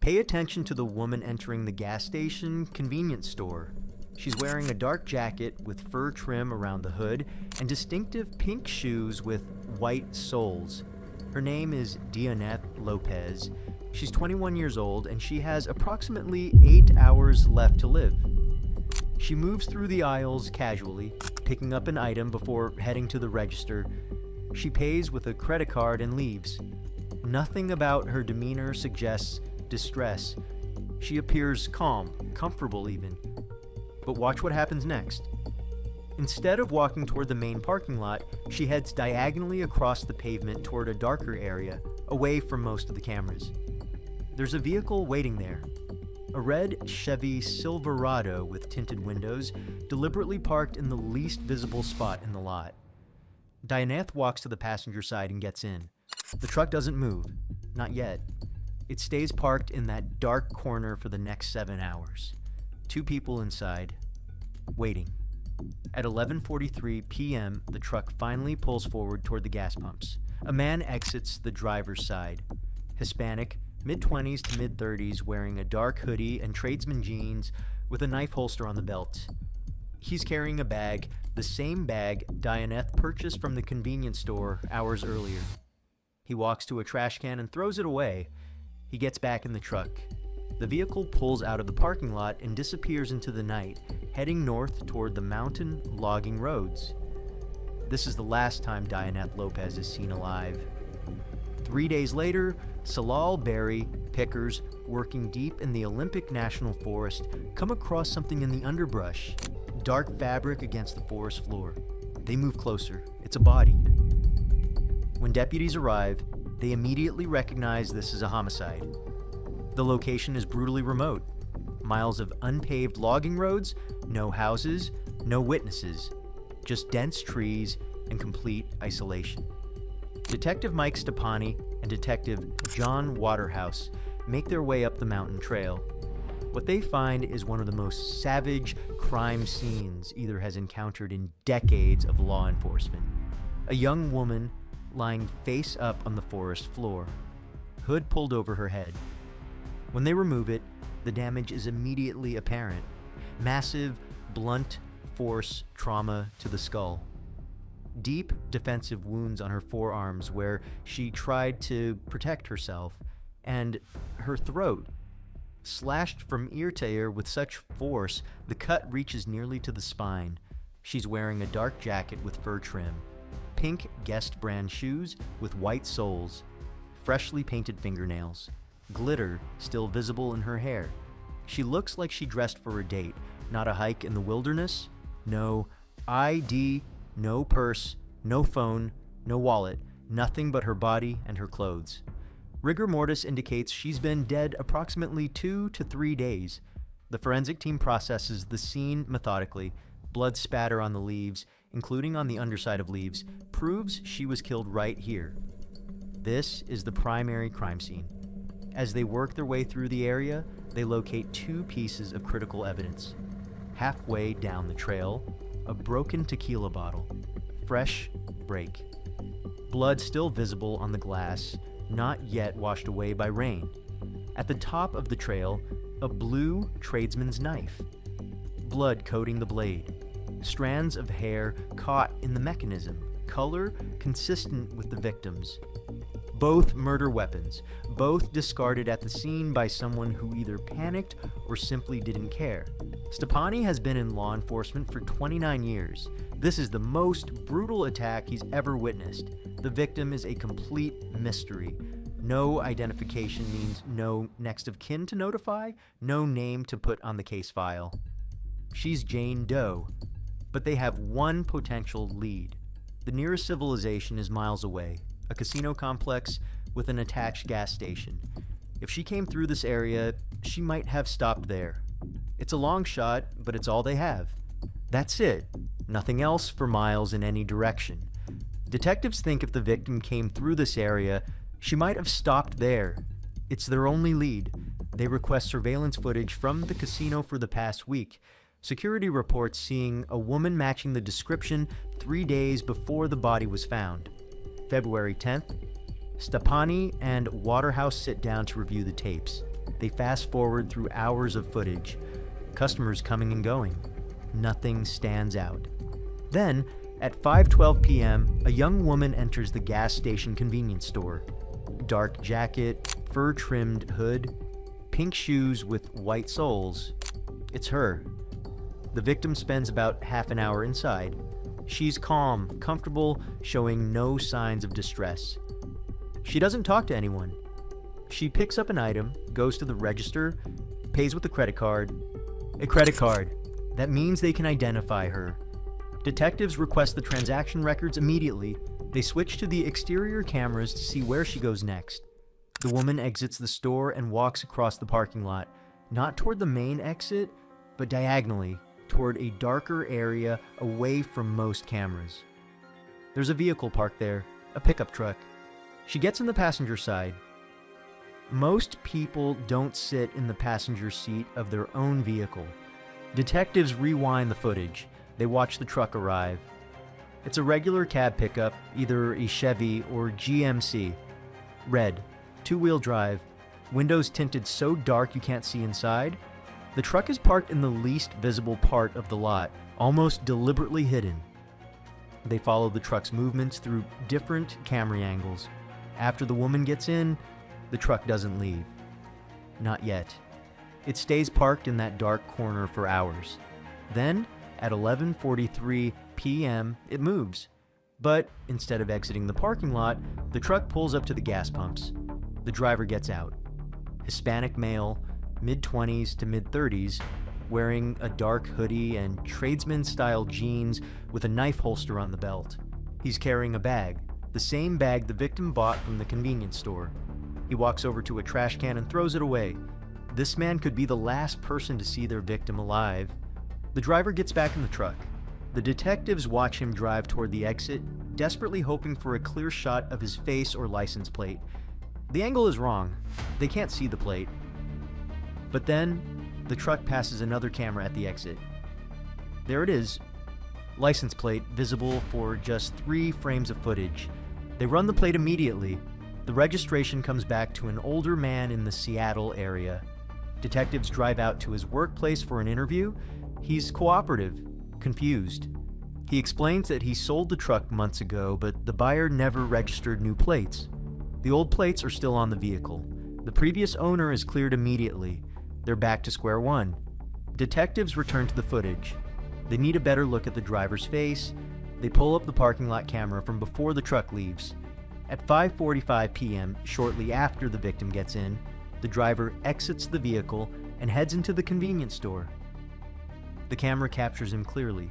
Pay attention to the woman entering the gas station convenience store. She's wearing a dark jacket with fur trim around the hood and distinctive pink shoes with white soles. Her name is Dioneth Lopez. She's 21 years old and she has approximately 8 hours left to live. She moves through the aisles casually, picking up an item before heading to the register. She pays with a credit card and leaves. Nothing about her demeanor suggests distress. She appears calm, comfortable even. But watch what happens next. Instead of walking toward the main parking lot, she heads diagonally across the pavement toward a darker area, away from most of the cameras. There's a vehicle waiting there. A red Chevy Silverado with tinted windows, deliberately parked in the least visible spot in the lot. Dioneth walks to the passenger side and gets in. The truck doesn't move. Not yet. It stays parked in that dark corner for the next 7 hours. 2 people inside, waiting. At 11:43 p.m., the truck finally pulls forward toward the gas pumps. A man exits the driver's side. Hispanic, mid-20s to mid-30s, wearing a dark hoodie and tradesman jeans with a knife holster on the belt. He's carrying a bag, the same bag Dioneth purchased from the convenience store hours earlier. He walks to a trash can and throws it away. He gets back in the truck. The vehicle pulls out of the parking lot and disappears into the night, heading north toward the mountain logging roads. This is the last time Dioneth Lopez is seen alive. 3 days later, Salal Berry pickers working deep in the Olympic National Forest come across something in the underbrush. Dark fabric against the forest floor. They move closer. It's a body. When deputies arrive, they immediately recognize this as a homicide. The location is brutally remote. Miles of unpaved logging roads, no houses, no witnesses, just dense trees and complete isolation. Detective Mike Stepani and Detective John Waterhouse make their way up the mountain trail. What they find is one of the most savage crime scenes either has encountered in decades of law enforcement. A young woman lying face up on the forest floor, hood pulled over her head. When they remove it, the damage is immediately apparent. Massive, blunt force trauma to the skull. Deep defensive wounds on her forearms where she tried to protect herself, and her throat, slashed from ear to ear with such force, the cut reaches nearly to the spine. She's wearing a dark jacket with fur trim, pink Guest brand shoes with white soles, freshly painted fingernails, glitter still visible in her hair. She looks like she dressed for a date, not a hike in the wilderness. No ID, no purse, no phone, no wallet, nothing but her body and her clothes. Rigor mortis indicates she's been dead approximately 2 to 3 days. The forensic team processes the scene methodically. Blood spatter on the leaves, including on the underside of leaves, proves she was killed right here. This is the primary crime scene. As they work their way through the area, they locate 2 pieces of critical evidence. Halfway down the trail, a broken tequila bottle. Fresh break. Blood still visible on the glass, not yet washed away by rain. At the top of the trail, a blue tradesman's knife. Blood coating the blade. Strands of hair caught in the mechanism. Color consistent with the victim's. Both murder weapons, both discarded at the scene by someone who either panicked or simply didn't care. Stepani has been in law enforcement for 29 years. This is the most brutal attack he's ever witnessed. The victim is a complete mystery. No identification means no next of kin to notify, no name to put on the case file. She's Jane Doe, but they have one potential lead. The nearest civilization is miles away. A casino complex with an attached gas station. If she came through this area, she might have stopped there. It's a long shot, but it's all they have. That's it. Nothing else for miles in any direction. Detectives think if the victim came through this area, she might have stopped there. It's their only lead. They request surveillance footage from the casino for the past week. Security reports seeing a woman matching the description 3 days before the body was found. February 10th, Stepani and Waterhouse sit down to review the tapes. They fast forward through hours of footage, customers coming and going. Nothing stands out. Then, at 5:12 p.m., a young woman enters the gas station convenience store. Dark jacket, fur-trimmed hood, pink shoes with white soles. It's her. The victim spends about half an hour inside. She's calm, comfortable, showing no signs of distress. She doesn't talk to anyone. She picks up an item, goes to the register, pays with a credit card. A credit card. That means they can identify her. Detectives request the transaction records immediately. They switch to the exterior cameras to see where she goes next. The woman exits the store and walks across the parking lot, not toward the main exit, but diagonally, toward a darker area away from most cameras. There's a vehicle parked there, a pickup truck. She gets in the passenger side. Most people don't sit in the passenger seat of their own vehicle. Detectives rewind the footage. They watch the truck arrive. It's a regular cab pickup, either a Chevy or GMC. Red, two-wheel drive, windows tinted so dark you can't see inside. The truck is parked in the least visible part of the lot, almost deliberately hidden. They follow the truck's movements through different camera angles. After the woman gets in, the truck doesn't leave. Not yet. It stays parked in that dark corner for hours. Then, at 11:43 p.m., it moves. But instead of exiting the parking lot, the truck pulls up to the gas pumps. The driver gets out. Hispanic male, mid-20s to mid-30s, wearing a dark hoodie and tradesman-style jeans with a knife holster on the belt. He's carrying a bag, the same bag the victim bought from the convenience store. He walks over to a trash can and throws it away. This man could be the last person to see their victim alive. The driver gets back in the truck. The detectives watch him drive toward the exit, desperately hoping for a clear shot of his face or license plate. The angle is wrong. They can't see the plate. But then, the truck passes another camera at the exit. There it is. License plate visible for just 3 frames of footage. They run the plate immediately. The registration comes back to an older man in the Seattle area. Detectives drive out to his workplace for an interview. He's cooperative, confused. He explains that he sold the truck months ago, but the buyer never registered new plates. The old plates are still on the vehicle. The previous owner is cleared immediately. They're back to square one. Detectives return to the footage. They need a better look at the driver's face. They pull up the parking lot camera from before the truck leaves. At 5:45 p.m., shortly after the victim gets in, the driver exits the vehicle and heads into the convenience store. The camera captures him clearly.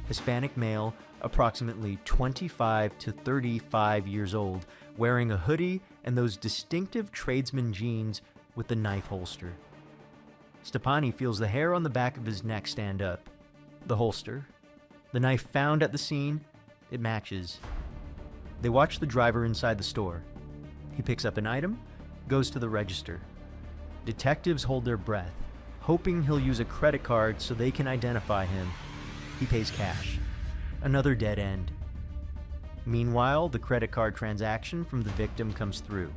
Hispanic male, approximately 25 to 35 years old, wearing a hoodie and those distinctive tradesman jeans with the knife holster. Stepani feels the hair on the back of his neck stand up. The holster. The knife found at the scene, it matches. They watch the driver inside the store. He picks up an item, goes to the register. Detectives hold their breath, hoping he'll use a credit card so they can identify him. He pays cash. Another dead end. Meanwhile, the credit card transaction from the victim comes through.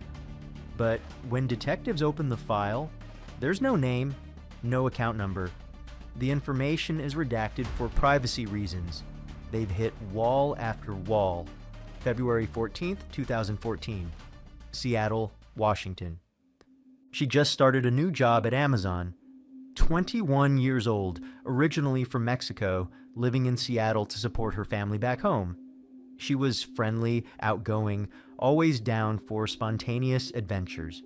But when detectives open the file, there's no name, no account number. The information is redacted for privacy reasons. They've hit wall after wall. February 14th, 2014. Seattle, Washington. She just started a new job at Amazon. 21 years old, originally from Mexico, living in Seattle to support her family back home. She was friendly, outgoing, always down for spontaneous adventures.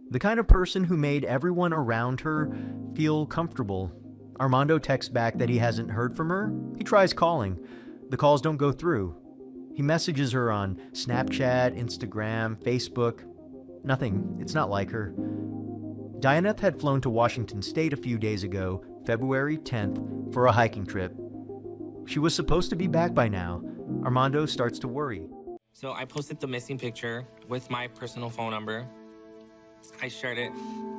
The kind of person who made everyone around her feel comfortable. Armando texts back that he hasn't heard from her. He tries calling. The calls don't go through. He messages her on Snapchat, Instagram, Facebook. Nothing. It's not like her. Dioneth had flown to Washington State a few days ago, February 10th, for a hiking trip. She was supposed to be back by now. Armando starts to worry. So I posted the missing picture with my personal phone number. I shared it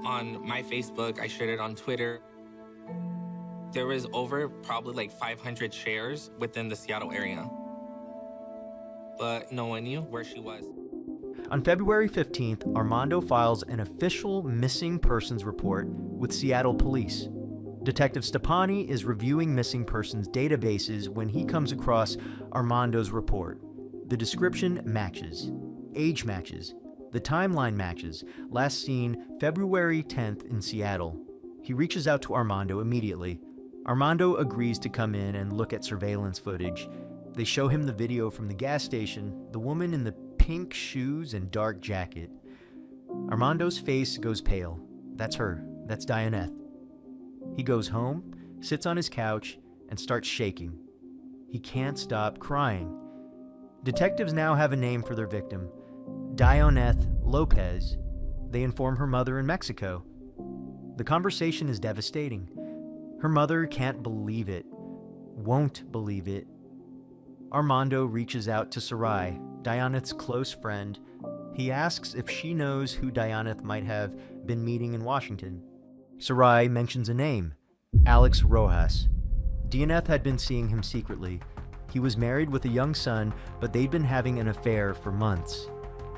on my Facebook. I shared it on Twitter. There was over probably like 500 shares within the Seattle area. But no one knew where she was. On February 15th, Armando files an official missing persons report with Seattle police. Detective Stepani is reviewing missing persons databases when he comes across Armando's report. The description matches, age matches, the timeline matches, last seen February 10th in Seattle. He reaches out to Armando immediately. Armando agrees to come in and look at surveillance footage. They show him the video from the gas station, the woman in the pink shoes and dark jacket. Armando's face goes pale. That's her. That's Dioneth. He goes home, sits on his couch, and starts shaking. He can't stop crying. Detectives now have a name for their victim, Dioneth Lopez. They inform her mother in Mexico. The conversation is devastating. Her mother can't believe it, won't believe it. Armando reaches out to Sarai, Dioneth's close friend. He asks if she knows who Dioneth might have been meeting in Washington. Sarai mentions a name, Alex Rojas. Dioneth had been seeing him secretly. He was married with a young son, but they'd been having an affair for months.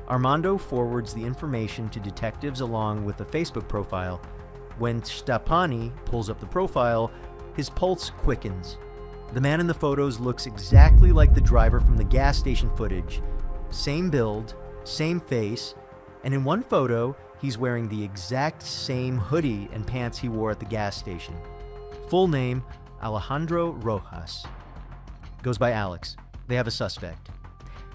Armando forwards the information to detectives along with a Facebook profile. When Stepani pulls up the profile, his pulse quickens. The man in the photos looks exactly like the driver from the gas station footage. Same build, same face, and in one photo, he's wearing the exact same hoodie and pants he wore at the gas station. Full name, Alejandro Rojas. Goes by Alex. They have a suspect.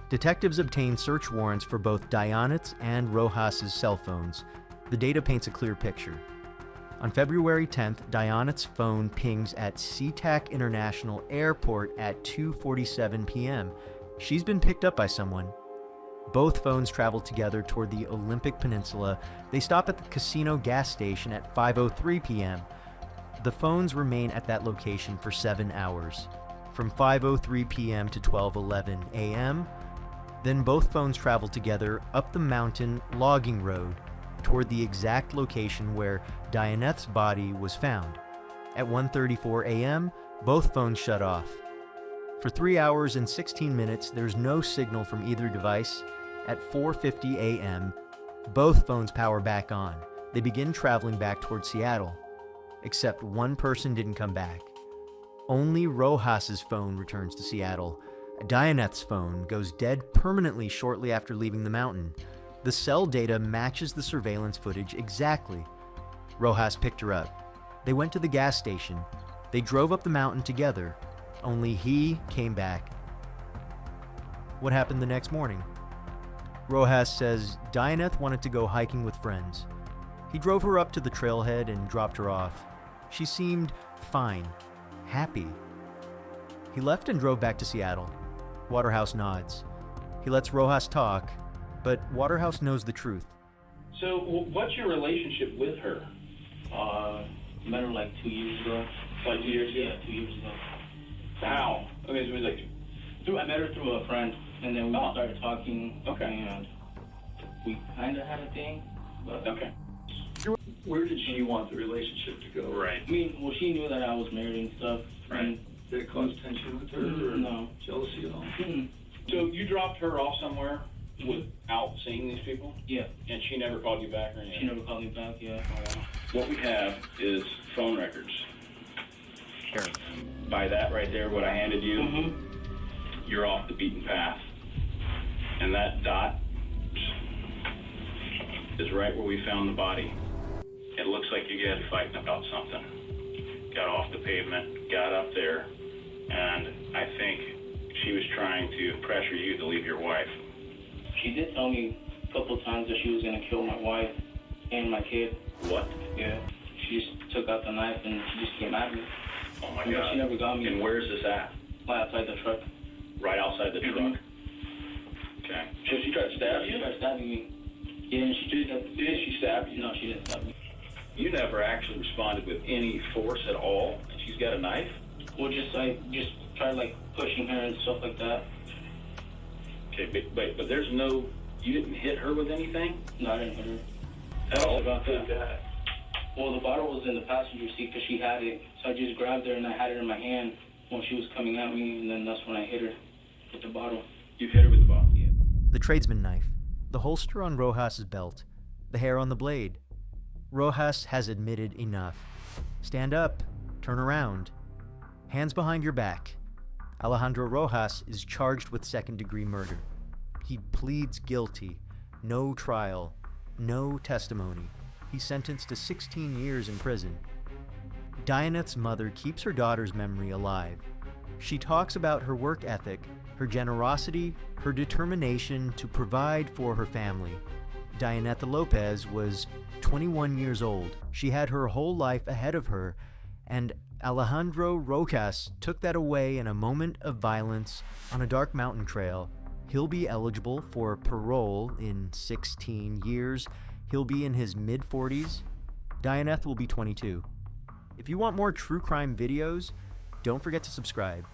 Detectives obtain search warrants for both Dioneth's and Rojas's cell phones. The data paints a clear picture. On February 10th, Dioneth's phone pings at SeaTac International Airport at 2:47 p.m. She's been picked up by someone. Both phones travel together toward the Olympic Peninsula. They stop at the casino gas station at 5:03 p.m. The phones remain at that location for 7 hours, from 5:03 p.m. to 12:11 a.m. Then both phones travel together up the mountain logging road toward the exact location where Dioneth's body was found. At 1:34 a.m., both phones shut off. For 3 hours and 16 minutes, there's no signal from either device. At 4:50 a.m., both phones power back on. They begin traveling back toward Seattle. Except one person didn't come back. Only Rojas's phone returns to Seattle. Dioneth's phone goes dead permanently shortly after leaving the mountain. The cell data matches the surveillance footage exactly. Rojas picked her up. They went to the gas station. They drove up the mountain together. Only he came back. What happened the next morning? Rojas says Dioneth wanted to go hiking with friends. He drove her up to the trailhead and dropped her off. She seemed fine, happy. He left and drove back to Seattle. Waterhouse nods. He lets Rojas talk, but Waterhouse knows the truth. So, what's your relationship with her? Met her like 2 years ago. Like 2 years ago? Yeah, 2 years ago. How? Okay, so it was like... I met her through a friend, and then we started talking. Okay. And we kind of had a thing, but... Okay. Where did she want the relationship to go? Right. I mean, well, she knew that I was married and stuff. Right. And Did it cause tension with her or no. jealousy at all? So, you dropped her off somewhere without seeing these people? Yeah. And she never called you back or anything? She never called me back, yeah. What we have is phone records. Here. By that right there, what I handed you, you're off the beaten path. And that dot is right where we found the body. It looks like you guys fighting about something. Got off the pavement, got up there, and I think she was trying to pressure you to leave your wife. She did tell me a couple times that she was going to kill my wife and my kid. What? Yeah. She just took out the knife and she just came at me. Oh my But God. she never got me. And where's this at? Right outside the truck. Right outside the truck. Okay. So she tried to stab She you? tried stabbing me. Yeah, and she Did she stab you? No, she didn't stab me. You never actually responded with any force at all, and she's got a knife? Well, just tried like pushing her and stuff like that. Okay, but there's no, you didn't hit her with anything? No, I didn't hit her. Tell us about that. Well, the bottle was in the passenger seat because she had it. So I just grabbed her and I had it in my hand when she was coming at me, and then that's when I hit her with the bottle. You hit her with the bottle? Yeah. The tradesman knife. the holster on Rojas' belt, the hair on the blade. Rojas has admitted enough. Stand up, turn around. Hands behind your back. Alejandro Rojas is charged with second-degree murder. He pleads guilty. No trial. No testimony. He's sentenced to 16 years in prison. Dioneth's mother keeps her daughter's memory alive. She talks about her work ethic, her generosity, her determination to provide for her family. Dioneth Lopez was 21 years old. She had her whole life ahead of her, and Alejandro Rojas took that away in a moment of violence on a dark mountain trail. He'll be eligible for parole in 16 years. He'll be in his mid-40s. Dioneth will be 22. If you want more true crime videos, don't forget to subscribe.